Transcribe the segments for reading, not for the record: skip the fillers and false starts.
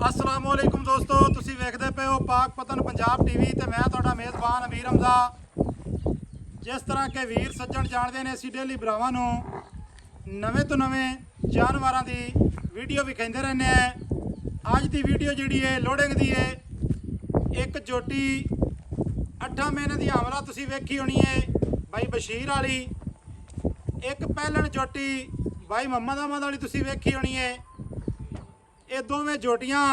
अस्सलाम वालेकुम दोस्तों, तुसी वेखदे पे हो पाक पतन पंजाब टीवी ते मैं तुहाडा मेज़बान अमीर हमजा। जिस तरह के वीर सज्जण जाणदे ने, असीं डेली भरावां नूं नवें तो नवें जानवरां दी वीडियो विखांदे रहने हैं। अज दी वीडियो जिहड़ी है लोडिंग दी है। एक जोटी 8 महीने दी आमला तुसी वेखी होनी है भाई बशीर वाली। एक पहलन जोटी भाई मोहम्मद अहमद वाली तुसी वेखी होनी है। ये दोवें जोटियां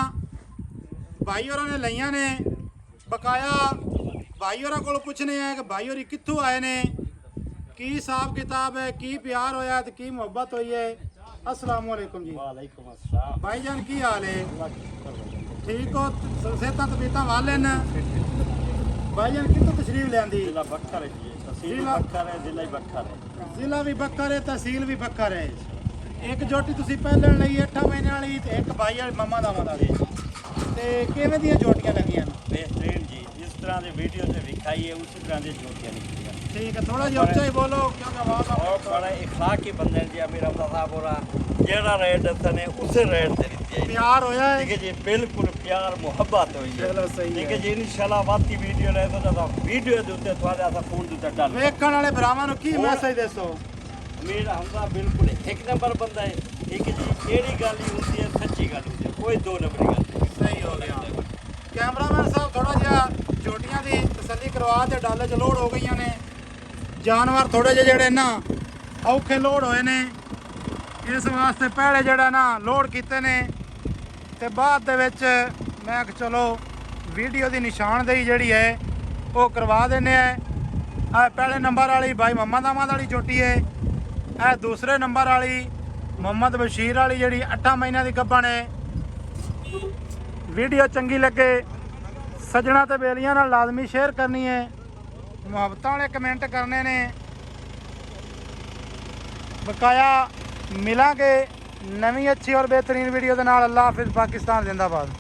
भाई होरां ने लईयां ने। बकाया भाई होरां कोल पुछने हैं कि भाई होरी कित्थों आए ने, की हिसाब किताब है, की प्यार होया ते की मुहब्बत हुई है। अस्सलाम वालेकुम जी। वालेकुम अस्सलाम। भाईजान की हाल है? ठीक हो? सेहतां तबीयतां वाले न? भाईजान कित्थों तशरीफ लियांदी? जिला बक्कर है जी, तहसील जिला- बक्कर है, जिला ही बक्कर है। जिला भी बक्कर है, तहसील भी बक्कर है। एक जोटी तुसी पहलण लई 8 महीने वाली ते एक भाई वाली मम्मा दा वाली ते किवें दियां जोटियां लगियां ने? बेहतरीन जी, जिस तरह की वीडियो से दिखाई है उसी तरह की जोटियां निकलियां। ठीक है, थोड़ा जिहा उच्चा ही बोलो क्योंकि आवाज और बड़ा इखलाकी बंदे जी अमीर हमदा साहब हो रहा जेड़ा रेट दसने उसे रेट दे दित्ती है। प्यार होया है। ठीक है जी, बिल्कुल प्यार मुहब्बत हुई है। चलो सही ठीक है है जी, इंशाल्लाह बाकी वीडियो ले तो वीडियो दे उत्ते थोड़ा सा फोन दे उत्ते डाल वेखण वाले भरावां नूं की मैसेज दसो? अमीर हमदा बिल्कुल एक नंबर बंदा है। ठीक है जी, जेड़ी गल ही होती है सच्ची गल होती है, कोई दो नंबरी गल नहीं। सही हो गया। कैमरामैन साहब थोड़ा जिहा जोटियां दी तसल्ली करवा ते डाले च लोड हो गईयां ने। जानवर थोड़े ਜਿਹੇ ਜਿਹੜੇ ਨਾ ਔਖੇ ਲੋਡ ਹੋਏ ਨੇ, ਇਸ ਵਾਸਤੇ ਪਹਿਲੇ ਜਿਹੜਾ ਨਾ ਲੋਡ ਕੀਤੇ ਨੇ ਤੇ ਬਾਅਦ ਦੇ ਵਿੱਚ ਮੈਂ ਕਿ ਚਲੋ ਵੀਡੀਓ ਦੀ ਨਿਸ਼ਾਨਦੇਹੀ ਜਿਹੜੀ ਹੈ ਉਹ ਕਰਵਾ ਦਿੰਨੇ ਆ। ਇਹ ਪਹਿਲੇ ਨੰਬਰ ਵਾਲੀ ਭਾਈ ਮੁਹੰਮਦ ਅਹਿਮਦ ਵਾਲੀ ਝੋਟੀ ਹੈ। ਇਹ ਦੂਸਰੇ ਨੰਬਰ ਵਾਲੀ ਮੁਹੰਮਦ ਬਸ਼ੀਰ ਵਾਲੀ ਜਿਹੜੀ 8 ਮਹੀਨਿਆਂ ਦੀ ਗੱਭਣ ਹੈ। ਵੀਡੀਓ ਚੰਗੀ ਲੱਗੇ ਸੱਜਣਾ ਤੇ ਬੇਲੀਆਂ ਨਾਲ ਲਾਜ਼ਮੀ ਸ਼ੇਅਰ ਕਰਨੀ ਹੈ। ਮੁਹੱਬਤਾਂ ਵਾਲੇ ਕਮੈਂਟ ਕਰਨੇ ਨੇ। ਬਕਾਇਆ ਮਿਲਾਂਗੇ ਨਵੀਂ ਅੱਛੀ ਔਰ ਬਿਹਤਰੀਨ ਵੀਡੀਓ ਦੇ ਨਾਲ। ਅੱਲਾਹ ਹਾਫਿਜ਼। ਪਾਕਿਸਤਾਨ ਜ਼ਿੰਦਾਬਾਦ।